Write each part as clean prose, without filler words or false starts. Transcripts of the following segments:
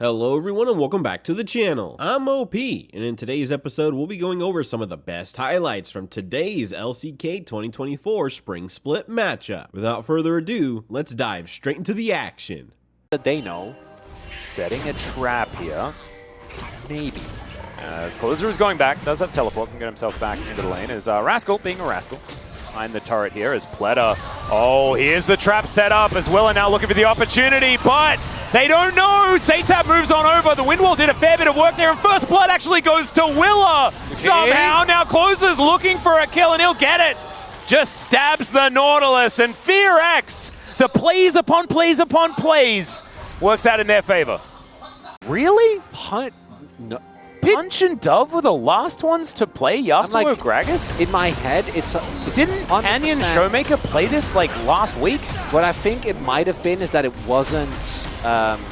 Hello everyone and welcome back to the channel. I'm OP, and in today's episode we'll be going over some of the best highlights from today's LCK 2024 Spring Split matchup. Without further ado, let's dive straight into the action. They know. Setting a trap here. Maybe. As Closer is going back, does have teleport, can get himself back into the lane. Is Rascal being a Rascal. Behind the turret here is Pleta. Oh, here's the trap set up as Willa now looking for the opportunity, but they don't know. Satab moves on over. The Windwall did a fair bit of work there, and first blood actually goes to Willa somehow. Now Closer's looking for a kill, and he'll get it. Just stabs the Nautilus, and FearX, the plays upon plays upon plays, works out in their favor. Really? Punch and Dove were the last ones to play Yasuo Gragas? In my head, it's Didn't Canyon Showmaker play this like last week? What I think it might have been is that it wasn't...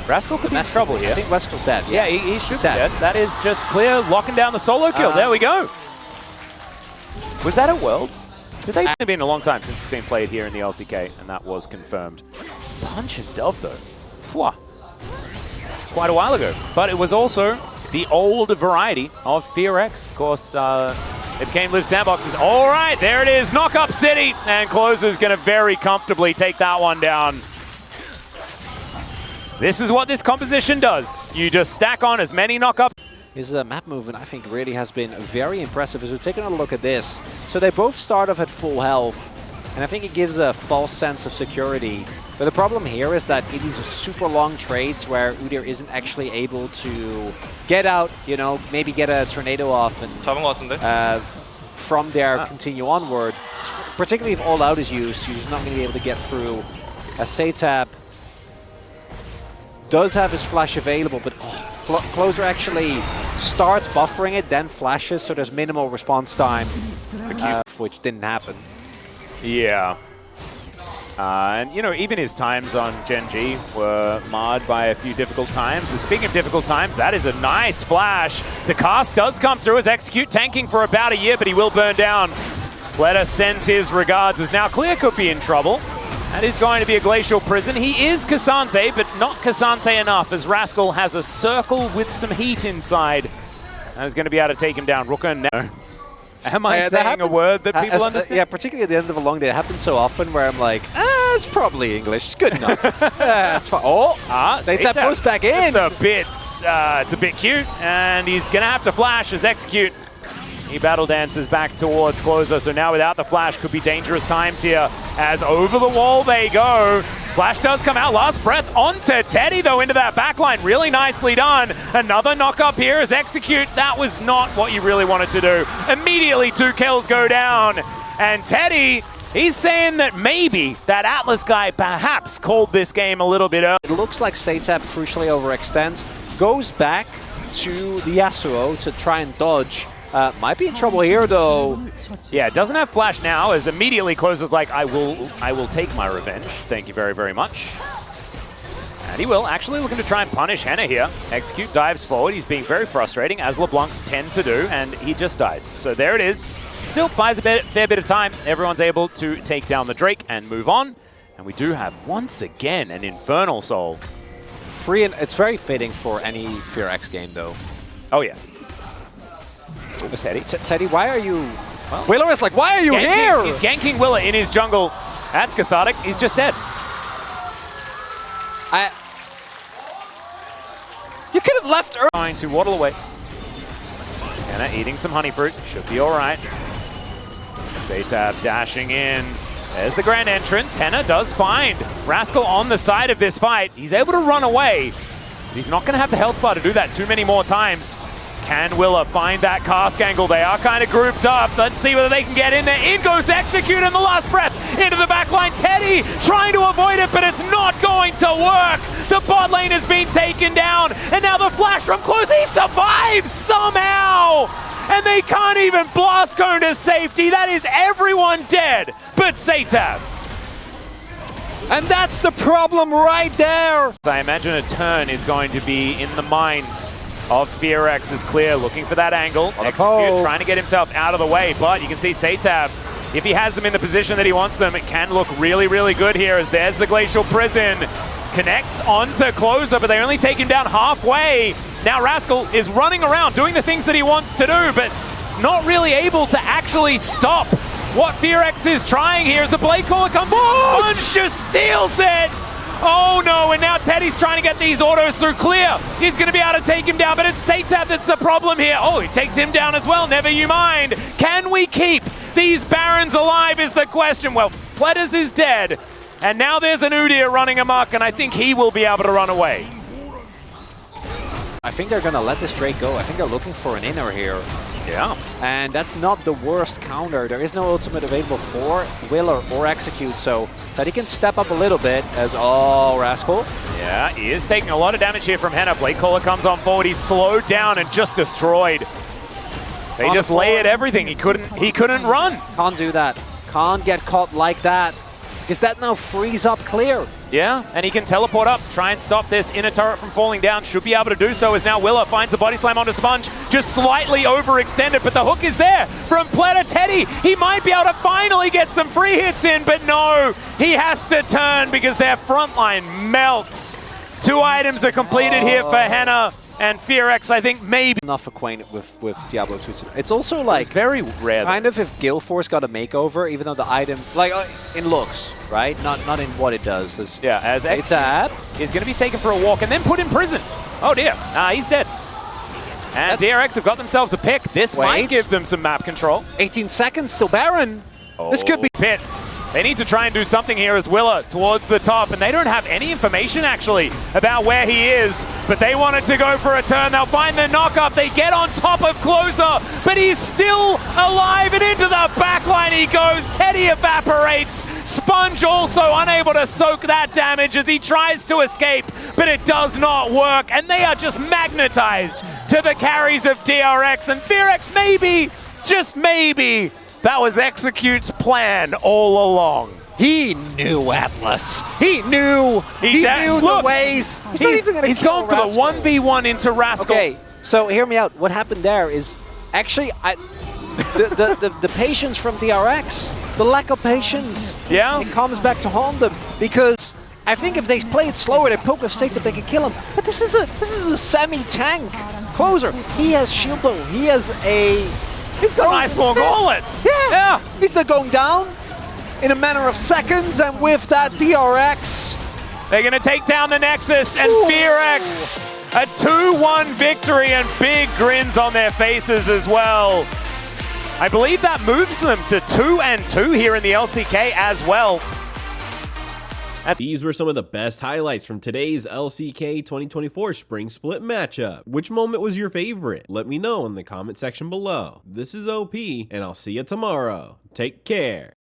Rascal could be in trouble here. I think Rascal's dead. Yeah, he should be dead. That is just clear, locking down the solo kill. There we go. Was that at Worlds? It's been a long time since it's been played here in the LCK, and that was confirmed. Punch and Dove, though. Phew. It's quite a while ago. But it was also the old variety of FearX. Of course, it became Live Sandboxes. All right, there it is. Knock up City. And Closer's going to very comfortably take that one down. This is what this composition does. You just stack on as many knock-ups. His map movement, I think, really has been very impressive as we're taking a look at this. So they both start off at full health, and I think it gives a false sense of security. But the problem here is that it is super long trades where Udyr isn't actually able to get out, you know, maybe get a tornado off and from there continue onward. Particularly if all out is used, he's not going to be able to get through. As Satab does have his flash available, but Closer actually starts buffering it, then flashes, so there's minimal response time, which didn't happen. Yeah. And, you know, even his times on Gen G were marred by a few difficult times. And speaking of difficult times, that is a nice flash. The cast does come through as Execute tanking for about a year, but he will burn down. Pleta sends his regards as now Clear could be in trouble. That is going to be a Glacial Prison. He is Cassante, but not Cassante enough, as Rascal has a circle with some heat inside. And is going to be able to take him down. Rooker, no. Am I saying a word that people understand? Yeah, particularly at the end of a long day. It happens so often where I'm like, it's probably English. It's good enough. That's fine. Satab goes back in. It's a bit cute, and he's going to have to flash as Execute. He battle dances back towards Closer, so now without the flash could be dangerous times here as over the wall they go. Flash does come out, last breath onto Teddy though into that backline. Really nicely done. Another knock up here as Execute. That was not what you really wanted to do. Immediately 2 kills go down. And Teddy, he's saying that maybe that Atlas guy perhaps called this game a little bit early. It looks like Satab crucially overextends, goes back to the Yasuo to try and dodge. Might be in trouble here, though. Yeah, doesn't have flash now, as immediately Closer's like, I will take my revenge. Thank you very, very much. And he will, actually looking to try and punish Henna here. Execute dives forward. He's being very frustrating, as LeBlancs tend to do, and he just dies. So there it is. Still buys a fair bit of time. Everyone's able to take down the Drake and move on. And we do have, once again, an Infernal Soul. It's very fitting for any FearX game, though. Oh, yeah. Teddy, why are you... Well, Willa is like, why are you here? He's ganking Willa in his jungle. That's cathartic. He's just dead. You could have left early. Trying to waddle away. Henna eating some honey fruit. Should be all right. Satab dashing in. There's the grand entrance. Henna does find Rascal on the side of this fight. He's able to run away. He's not going to have the health bar to do that too many more times. Can Willa find that cask angle? They are kind of grouped up. Let's see whether they can get in there. In goes Execute in the last breath into the backline. Teddy trying to avoid it, but it's not going to work. The bot lane has been taken down, and now the flash from Closer. He survives somehow, and they can't even blast cone to safety. That is everyone dead but Satab. And that's the problem right there. I imagine a turn is going to be in the minds of FearX. Is Clear looking for that angle. Execute trying to get himself out of the way, but you can see Satab, if he has them in the position that he wants them, it can look really, really good here as there's the Glacial Prison. connects onto Closer, but they only take him down halfway. Now Rascal is running around, doing the things that he wants to do, but not really able to actually stop what FearX is trying here. As the Blade Caller comes in, Sponge just steals it! Oh no, and now Teddy's trying to get these autos through clear. He's going to be able to take him down, but it's Satab that's the problem here. Oh, he takes him down as well, never you mind. Can we keep these Barons alive is the question. Well, Pledis is dead, and now there's an Udyr running amok, and I think he will be able to run away. I think they're going to let this Drake go. I think they're looking for an inner here. Yeah. And that's not the worst counter. There is no ultimate available for Will or Execute, so he can step up a little bit as, oh, Rascal. Yeah, he is taking a lot of damage here from Henna. Blade Caller comes on forward. He's slowed down and just destroyed. They just layered everything. He couldn't run. Can't do that. Can't get caught like that. Because that now frees up clear. Yeah, and he can teleport up, try and stop this inner turret from falling down. Should be able to do so as now Willa finds a body slam onto Sponge. Just slightly overextended, but the hook is there from Pleta Teddy. He might be able to finally get some free hits in, but no, he has to turn because their front line melts. 2 items are completed here for Henna. And FearX, I think, maybe enough acquainted with Diablo 2. It's also like it's very rare. Kind of if Gale Force got a makeover, even though the item, like in looks, right? Not in what it does. As Satab is going to be taken for a walk and then put in prison. Oh dear, he's dead. And DRX have got themselves a pick. This might give them some map control. 18 seconds, still Baron. Oh. This could be Pit. They need to try and do something here as Willa towards the top, and they don't have any information actually about where he is, but they wanted to go for a turn. They'll find the knock-up. They get on top of Closer, but he's still alive, and into the backline he goes. Teddy evaporates. Sponge also unable to soak that damage as he tries to escape, but it does not work, and they are just magnetized to the carries of DRX, and FearX maybe, just maybe, that was Execute's plan all along. He knew Atlas. He knew. He knew the ways. He's going for the 1v1 into Rascal. Okay, so hear me out. What happened there is actually the patience from DRX, the lack of patience. Yeah. It comes back to haunt them because I think if they play it slower, they poke with states if they can kill him. But this is a semi-tank Closer. He has shield though. He has a. He's got an Iceborne Gauntlet. Yeah. He's not going down in a matter of seconds, and with that DRX. They're going to take down the Nexus, and FearX, a 2-1 victory, and big grins on their faces as well. I believe that moves them to 2-2 here in the LCK as well. These were some of the best highlights from today's LCK 2024 Spring Split matchup. Which moment was your favorite? Let me know in the comment section below. This is OP, and I'll see you tomorrow. Take care.